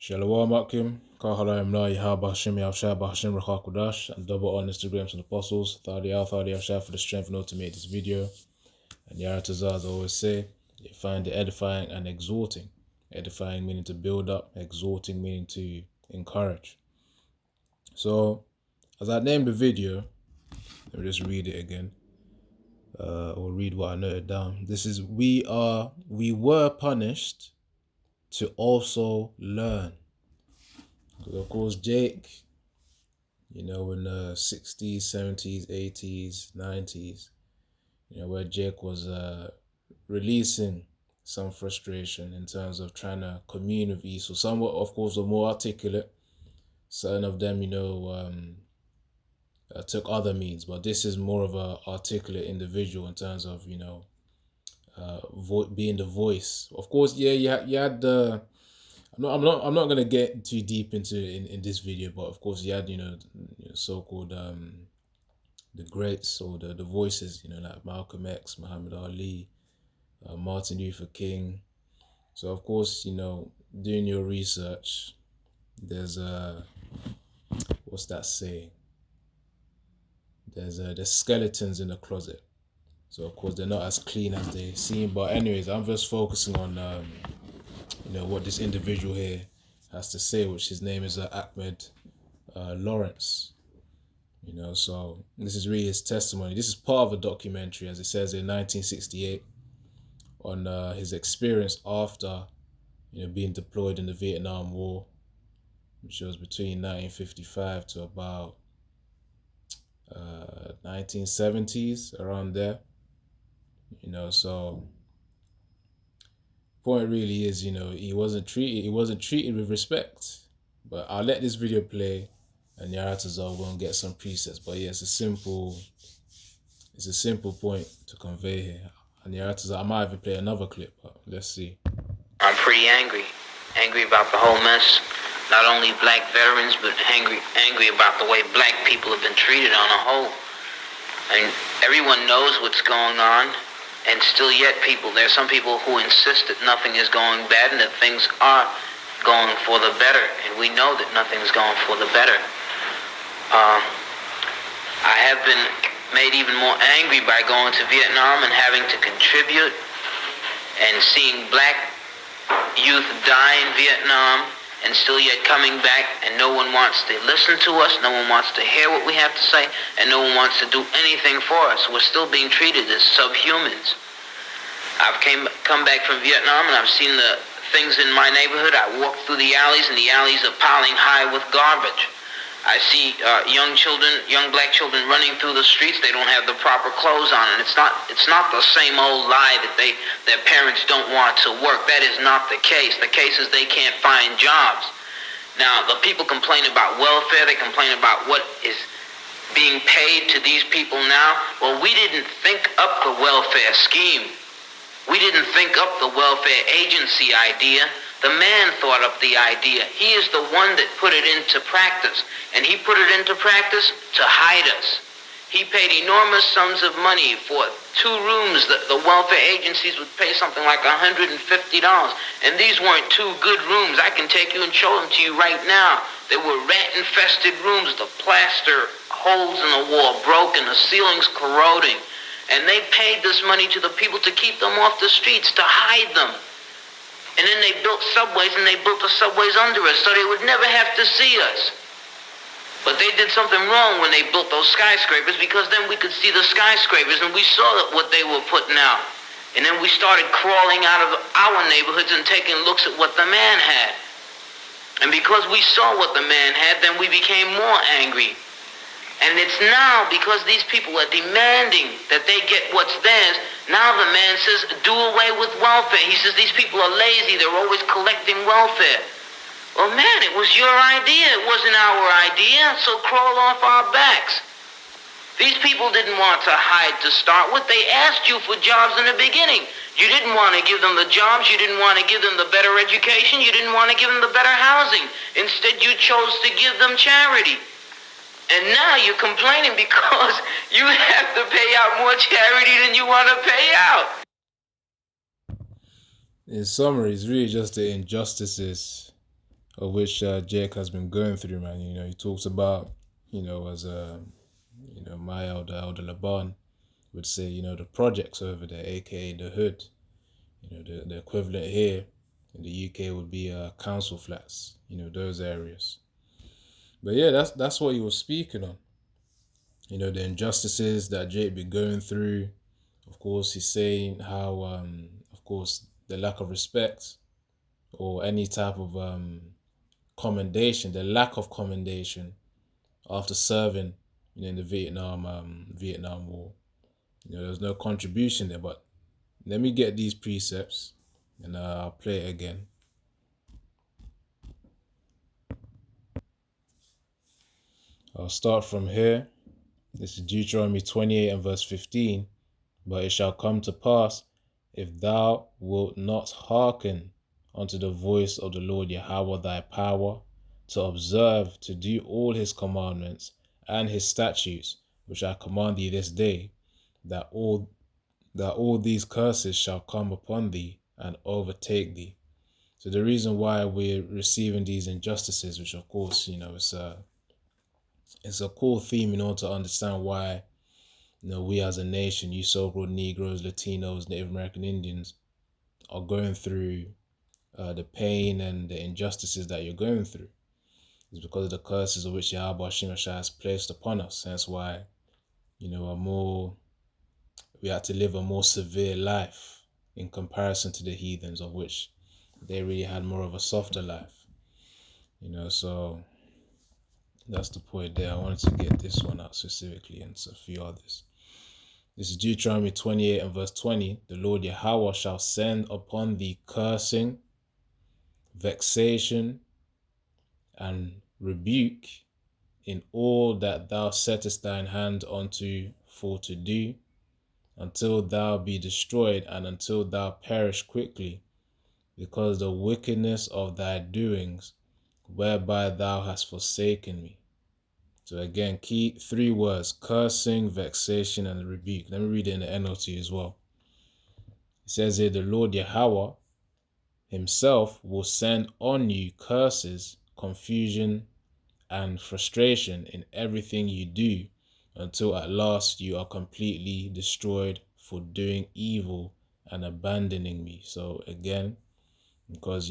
Shalom Akim, Kahalayim La Yahaba Hashem Yahshua Hashem Rachakudash, and double on Instagrams and apostles. Thadi Yahshua for the strength and to make this video. And Yaratazar, as I always say, you find it edifying and exhorting. Edifying meaning to build up, exhorting meaning to encourage. So, as I named the video, let me just read it again. Or read what I noted down. This is we were punished to also learn. Because of course Jake, in the 60s, 70s, 80s, 90s, where Jake was releasing some frustration in terms of trying to commune with Esau. Some, of course, were more articulate. Certain of them, took other means, but this is more of a articulate individual in terms of, being the voice. Of course, yeah, you had the. I'm not gonna get too deep into in this video, but of course you had so-called the greats or the voices, like Malcolm X, Muhammad Ali, Martin Luther King. So of course, doing your research, there's what's that saying? There's skeletons in the closet. So of course they're not as clean as they seem. But anyways, I'm just focusing on what this individual here has to say, which his name is Ahmed Lawrence. So this is really his testimony. This is part of a documentary, as it says, in 1968, on his experience after being deployed in the Vietnam War, which was between 1955 to about 1970s, around there. So point really is, he wasn't treated with respect. But I'll let this video play, and Yaratazar will get some presets. But yeah, it's a simple point to convey here. And Yaratazar, I might even play another clip, but let's see. I'm pretty angry about the whole mess. Not only black veterans, but angry about the way black people have been treated on a whole. And everyone knows what's going on. And still yet there's some people who insist that nothing is going bad and that things are going for the better. And we know that nothing's going for the better. I have been made even more angry by going to Vietnam and having to contribute and seeing black youth die in Vietnam and still yet coming back, and no one wants to listen to us, no one wants to hear what we have to say, and no one wants to do anything for us. We're still being treated as subhumans. I've come back from Vietnam, and I've seen the things in my neighborhood. I walk through the alleys, and the alleys are piling high with garbage. I see young black children running through the streets. They don't have the proper clothes on, and it's not the same old lie that their parents don't want to work. That is not the case. The case is they can't find jobs. Now, the people complain about welfare. They complain about what is being paid to these people now. Well, we didn't think up the welfare scheme. We didn't think up the welfare agency idea. The man thought up the idea. He is the one that put it into practice. And he put it into practice to hide us. He paid enormous sums of money for 2 rooms. The welfare agencies would pay something like $150. And these weren't 2 good rooms. I can take you and show them to you right now. They were rat-infested rooms. The plaster holes in the wall broken, the ceilings corroding. And they paid this money to the people to keep them off the streets, to hide them. And then they built subways, and they built the subways under us so they would never have to see us. But they did something wrong when they built those skyscrapers, because then we could see the skyscrapers and we saw what they were putting out. And then we started crawling out of our neighborhoods and taking looks at what the man had. And because we saw what the man had, then we became more angry. And it's now because these people are demanding that they get what's theirs. Now the man says, do away with welfare. He says these people are lazy. They're always collecting welfare. Well, man, it was your idea. It wasn't our idea. So crawl off our backs. These people didn't want to hide to start with. They asked you for jobs in the beginning. You didn't want to give them the jobs. You didn't want to give them the better education. You didn't want to give them the better housing. Instead, you chose to give them charity. And now you're complaining because you have to pay out more charity than you want to pay out. In summary, it's really just the injustices of which Jake has been going through, man. He talks about, as my elder Laban would say, the projects over there, aka the hood. The equivalent here in the UK would be council flats, those areas. But yeah, that's what he was speaking on. The injustices that Jake be going through. Of course, he's saying how, of course, the lack of respect or any type of commendation, the lack of commendation after serving, in the Vietnam War. There was no contribution there. But let me get these precepts, and I'll play it again. I'll start from here. This is Deuteronomy 28 and verse 15. But it shall come to pass, if thou wilt not hearken unto the voice of the Lord Yahweh thy power, to observe to do all his commandments and his statutes, which I command thee this day, that all these curses shall come upon thee and overtake thee. So the reason why we're receiving these injustices, which of course, it's a cool theme in order to understand why, we as a nation, you so-called Negroes, Latinos, Native American Indians, are going through the pain and the injustices that you're going through. It's because of the curses of which Yahweh Hashem has placed upon us. That's why, we had to live a more severe life in comparison to the heathens, of which they really had more of a softer life. So that's the point there. I wanted to get this one out specifically and a few others. This is Deuteronomy 28 and verse 20. The Lord Yahweh shall send upon thee cursing, vexation, and rebuke in all that thou settest thine hand unto for to do, until thou be destroyed and until thou perish quickly, because the wickedness of thy doings, whereby thou hast forsaken me. So again, key 3 words: cursing, vexation, and rebuke. Let me read it in the NLT as well. It says here, the Lord Yahweh himself will send on you curses, confusion, and frustration in everything you do, until at last you are completely destroyed for doing evil and abandoning me. So again, because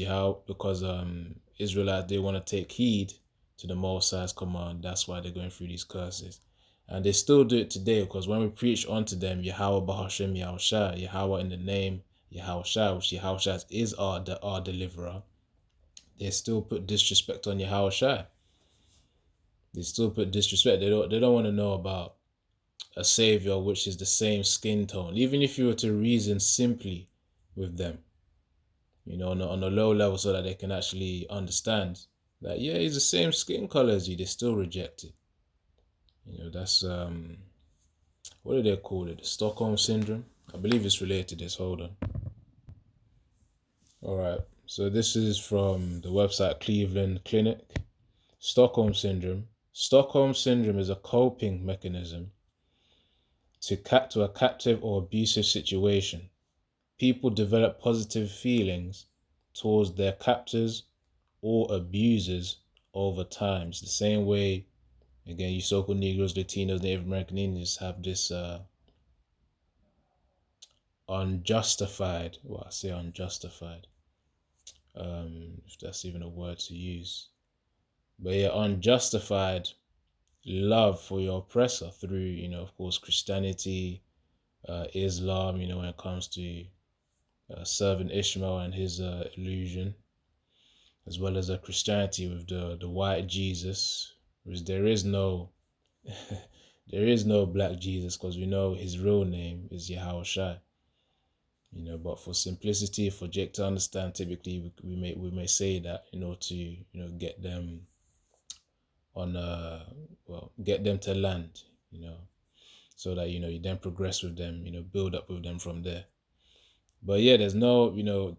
Israelites, they want to take heed to the Most High's command. That's why they're going through these curses. And they still do it today, because when we preach unto them, Yahweh Bahashem Yahushua, Yahweh in the name Yahushua, which Yahushua is our deliverer, they still put disrespect on Yahushua. They still put disrespect. They don't want to know about a savior which is the same skin tone. Even if you were to reason simply with them, on a low level, so that they can actually understand that, yeah, he's the same skin color as you, they still reject it. That's what do they call it? The Stockholm syndrome? I believe it's related to this. Hold on. All right. So this is from the website Cleveland Clinic. Stockholm syndrome. Stockholm syndrome is a coping mechanism to a captive or abusive situation. People develop positive feelings towards their captors or abusers over time. It's the same way, again, you so-called Negroes, Latinos, Native American Indians have this unjustified, well, I say unjustified, if that's even a word to use, but yeah, unjustified love for your oppressor through, of course, Christianity, Islam, when it comes to serving Ishmael and his illusion, as well as Christianity with the white Jesus, which there is no there is no black Jesus, because we know his real name is Yahushua. But for simplicity, for Jake to understand, typically we may say that in order to get them on get them to land, so that you then progress with them, build up with them from there. But yeah, there's no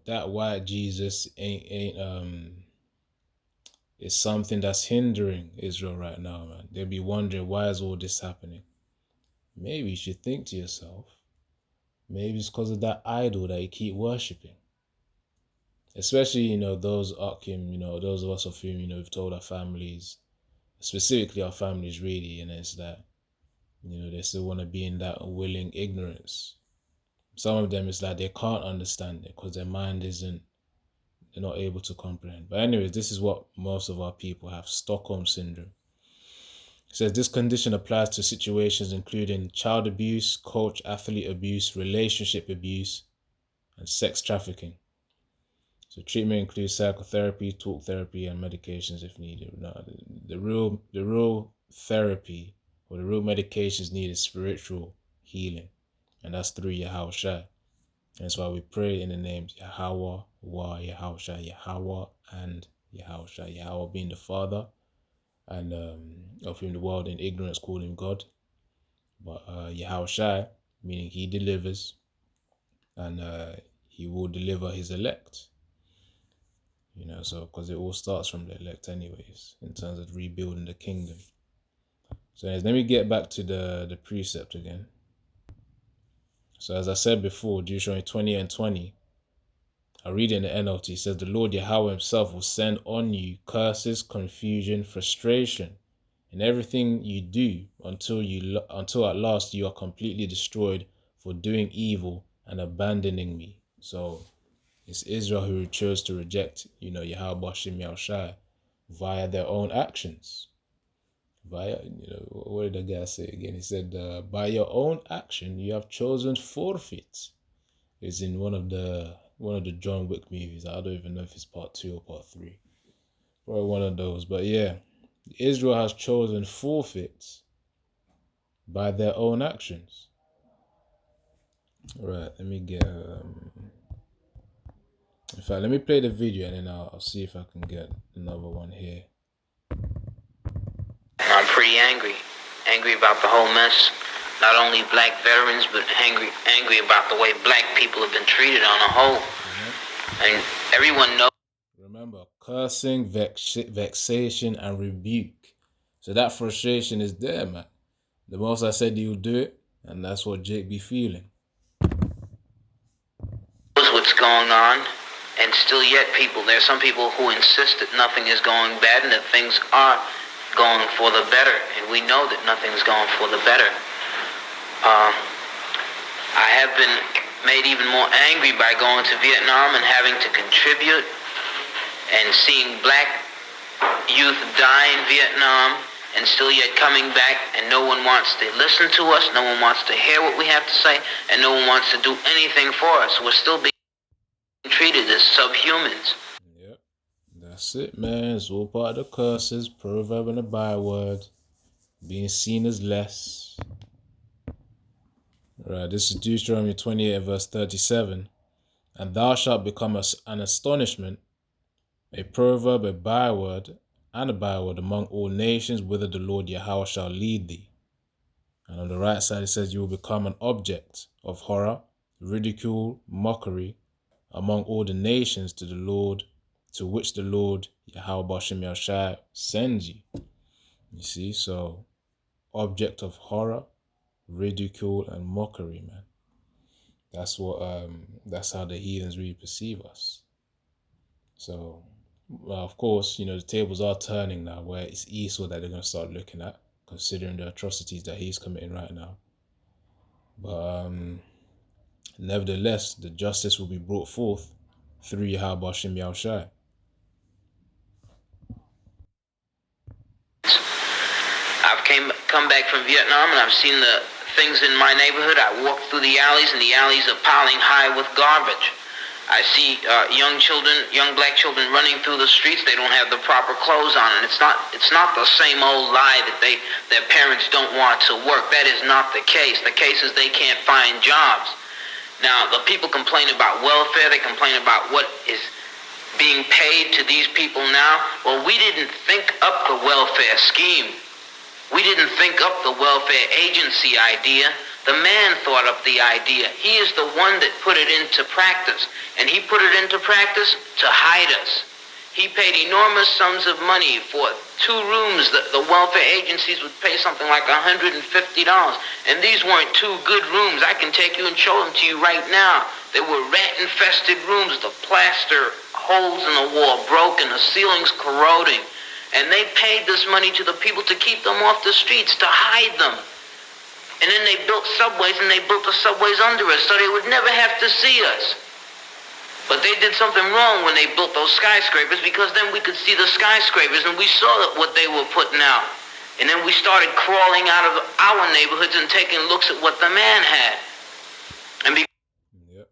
that white Jesus ain't is something that's hindering Israel right now, man. They'll be wondering, why is all this happening? Maybe you should think to yourself, maybe it's because of that idol that you keep worshipping. especially, those Akim, those of us of whom, we've told our families, specifically our families really, and it's that, they still want to be in that willing ignorance. Some of them is like they can't understand it because their mind isn't, they're not able to comprehend. But anyways, this is what most of our people have, Stockholm syndrome. It says this condition applies to situations including child abuse, coach athlete abuse, relationship abuse, and sex trafficking. So treatment includes psychotherapy, talk therapy, and medications if needed. No, the real therapy or the real medications needed is spiritual healing, and that's through Yahweh Shai. That's why we pray in the names Yahweh, Yahweh Shai, Yahweh, and Yahweh Shai. Yahweh being the Father, and of whom the world in ignorance call him God. But Yahweh Shai, meaning he delivers, and he will deliver his elect. So because it all starts from the elect anyways, in terms of rebuilding the kingdom. So anyways, let me get back to the precept again. So as I said before, Deuteronomy 20 and 20, I read in the NLT, it says, the Lord Yahweh himself will send on you curses, confusion, frustration, in everything you do until at last you are completely destroyed for doing evil and abandoning me. So it's Israel who chose to reject, Yahweh Bashim Yahushai via their own actions. What did the guy say again? He said, by your own action, you have chosen forfeit. It's in one of the John Wick movies. I don't even know if it's part 2 or part 3. Probably one of those. But yeah, Israel has chosen forfeits by their own actions. Right, let me get... in fact, let me play the video and then I'll see if I can get another one here. I'm pretty angry. Angry about the whole mess. Not only black veterans, but angry about the way black people have been treated on a whole. And everyone knows. Remember, cursing, vexation, and rebuke. So that frustration is there, man. The most I said you'll do it, and that's what Jake be feeling. What's going on, and still yet there's some people who insist that nothing is going bad and that things are going for the better, and we know that nothing's going for the better. I have been made even more angry by going to Vietnam and having to contribute and seeing black youth die in Vietnam and still yet coming back, and no one wants to listen to us, no one wants to hear what we have to say, and no one wants to do anything for us. We're still being treated as subhumans. Yep, that's it, man. It's all part of the curses, proverb and a byword, being seen as less. Right, this is Deuteronomy 28 verse 37. And thou shalt become an astonishment, a proverb, a byword, and a byword among all nations, whither the Lord Yahweh shall lead thee. And on the right side it says you will become an object of horror, ridicule, mockery among all the nations to which the Lord Yahweh Bashim Yahushai sends you. You see, so object of horror, ridicule, and mockery, man. That's how the heathens really perceive us. So, well, of course, the tables are turning now, where it's Esau that they're going to start looking at, considering the atrocities that he's committing right now. But nevertheless, the justice will be brought forth through Yahweh Bashim Yahushai. I've come back from Vietnam and I've seen the things in my neighborhood. I walk through the alleys and the alleys are piling high with garbage. I see young black children running through the streets. They don't have the proper clothes on, and it's not the same old lie that their parents don't want to work. That is not the case. The case is they can't find jobs. Now, the people complain about welfare. They complain about what is being paid to these people now. Well, we didn't think up the welfare scheme. We didn't think up the welfare agency idea. The man thought up the idea. He is the one that put it into practice. And he put it into practice to hide us. He paid enormous sums of money for 2 rooms. The welfare agencies would pay something like $150. And these weren't 2 good rooms. I can take you and show them to you right now. There were rat-infested rooms, the plaster holes in the wall broken, the ceilings corroding. And they paid this money to the people to keep them off the streets, to hide them. And then they built subways, and they built the subways under us so they would never have to see us. But they did something wrong when they built those skyscrapers, because then we could see the skyscrapers and we saw what they were putting out. And then we started crawling out of our neighborhoods and taking looks at what the man had. And yep,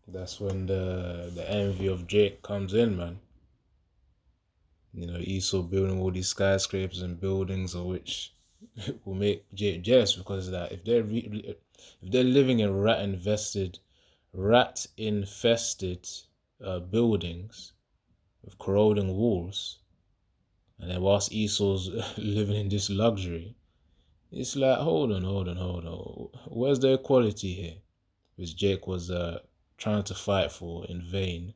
that's when the envy of Jake comes in, man. You know, Esau building all these skyscrapers and buildings, of which will make Jake jealous, because of that if they're living in rat-infested buildings with corroding walls, and then whilst Esau's living in this luxury, it's like, hold on. Where's the equality here? Which Jake was trying to fight for in vain.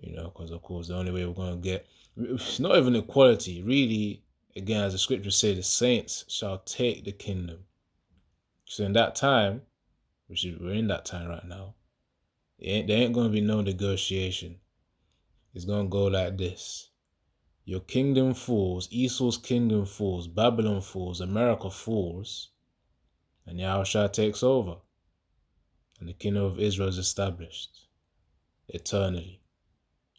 You know, because of course the only way we're going to get, it's not even equality, really. Again, as the scriptures say, the saints shall take the kingdom. So in that time, we're in that time right now, there ain't going to be no negotiation. It's going to go like this. Your kingdom falls, Esau's kingdom falls, Babylon falls, America falls, and Yahushua takes over. And the kingdom of Israel is established eternally.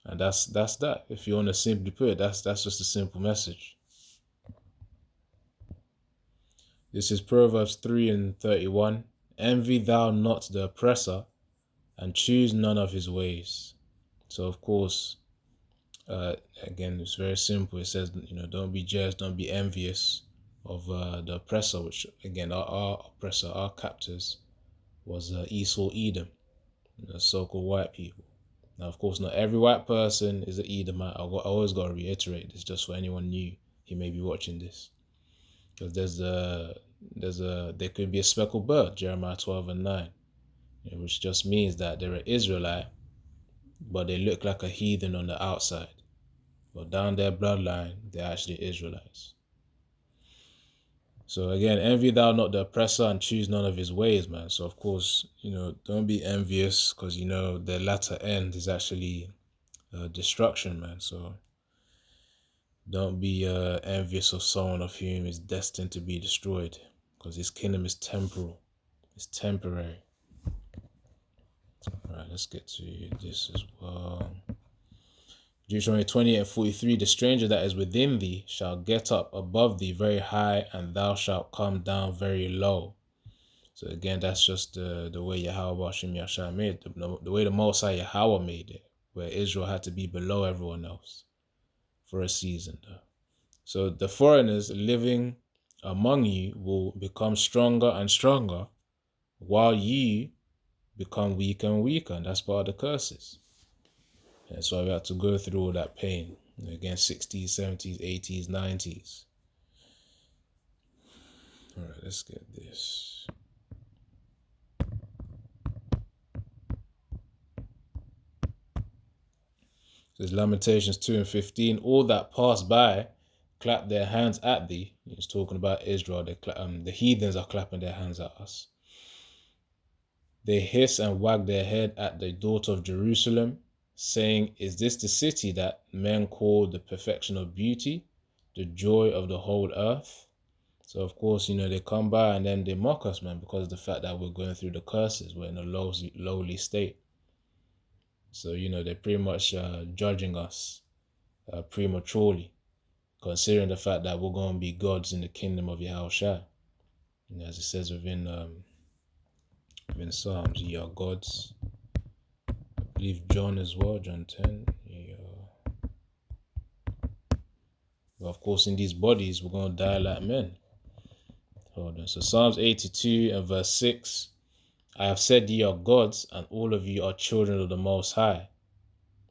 And that's that. If you want to simply put it, that's just a simple message. This is Proverbs 3:31. Envy thou not the oppressor, and choose none of his ways. So of course, again, it's very simple. It says, you know, don't be jealous, don't be envious of the oppressor, which again, our oppressor, our captors, was Esau, Edom, the so-called white people. Now, of course, not every white person is an Edomite. I always got to reiterate this, just for anyone new who may be watching this. Because there could be a speckled bird, Jeremiah 12:9, which just means that they're an Israelite, but they look like a heathen on the outside. But down their bloodline, they're actually Israelites. So again, envy thou not the oppressor, and choose none of his ways, man. So of course, you know, don't be envious, because you know the latter end is actually destruction, man. So don't be envious of someone of whom is destined to be destroyed, because his kingdom is temporal. It's temporary. All right, let's get to this as well. Deuteronomy 28:43, the stranger that is within thee shall get up above thee very high, and thou shalt come down very low. So again, that's just the way Yahweh Hashem Yahshua made it, the way the Most High Yahweh made it, where Israel had to be below everyone else for a season. So the foreigners living among you will become stronger and stronger, while you become weaker and weaker, and that's part of the curses. And so we had to go through all that pain. Again, 60s, 70s, 80s, 90s. All right, let's get this. There's Lamentations 2:15. All that pass by clap their hands at thee. He's talking about Israel. The heathens are clapping their hands at us. They hiss and wag their head at the daughter of Jerusalem, saying, is this the city that men call the perfection of beauty, the joy of the whole earth? So of course, you know, they come by and then they mock us, man, because of the fact that we're going through the curses. We're in a lowly state. So, you know, they're pretty much judging us prematurely, considering the fact that we're going to be gods in the kingdom of Yahushua. And as it says within Psalms, ye are gods. I believe John as well, John 10. But of course, in these bodies, we're going to die like men. Hold on. So Psalms 82:6. I have said ye are gods, and all of you are children of the Most High.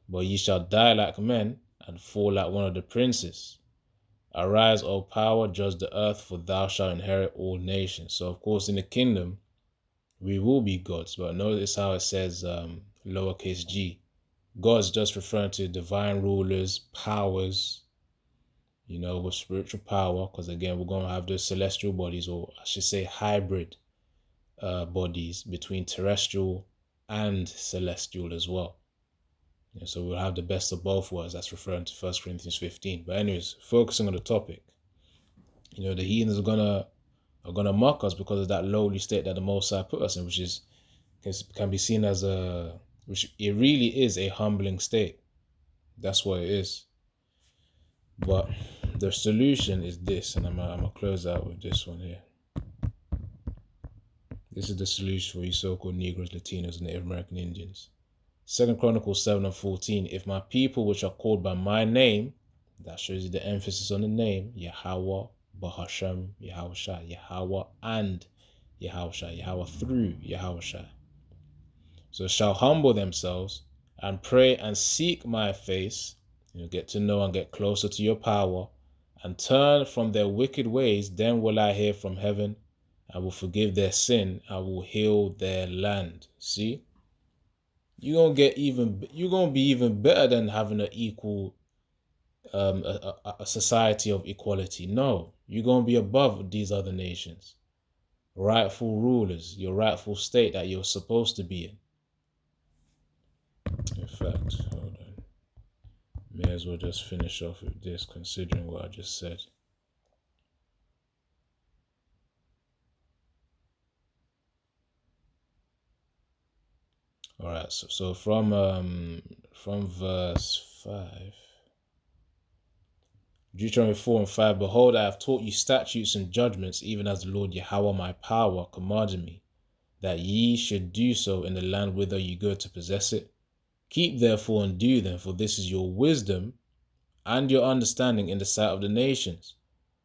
But ye shall die like men, and fall like one of the princes. Arise, O power, judge the earth, for thou shalt inherit all nations. So of course, in the kingdom, we will be gods. But notice how it says lowercase g. Gods just referring to divine rulers, powers, you know, with spiritual power. Because again, we're going to have those celestial bodies, or I should say hybrid bodies between terrestrial and celestial as well. Yeah, so we'll have the best of both worlds. That's referring to 1 Corinthians 15. But anyways, focusing on the topic, the heathens are gonna mock us because of that lowly state that the Most High put us in, which is can be seen as which it really is a humbling state. That's what it is. But the solution is this, and I'm gonna close out with this one here. This is the solution for you so-called Negroes, Latinos, and Native American Indians. 2 Chronicles 7:14. If my people which are called by my name, that shows you the emphasis on the name, Yahweh, Bahashem, Yahushua, Yahweh, and Yahushua, Yahweh through Yahushua. So shall humble themselves and pray and seek my face, get to know and get closer to your power, and turn from their wicked ways, then will I hear from heaven, I will forgive their sin, I will heal their land. See? You're gonna be even better than having an equal a society of equality. No, you're gonna be above these other nations. Rightful rulers, your rightful state that you're supposed to be in. In fact, hold on. May as well just finish off with this, considering what I just said. All right, so from verse 5, Deuteronomy 4:5, behold, I have taught you statutes and judgments, even as the Lord Yahweh my power commanded me, that ye should do so in the land whither you go to possess it. Keep therefore and do them, for this is your wisdom and your understanding in the sight of the nations,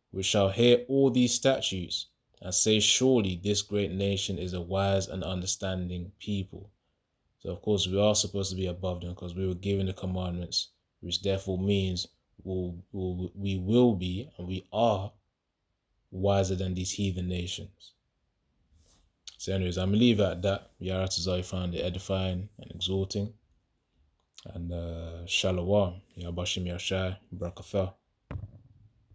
which shall hear all these statutes, and say, surely this great nation is a wise and understanding people. So of course we are supposed to be above them because we were given the commandments, which therefore means we will be and we are wiser than these heathen nations. So anyways, I'm going to leave it at that. Yaratazai found it edifying and exhorting. And Shalom. Yabashim Yashai. Brakatha.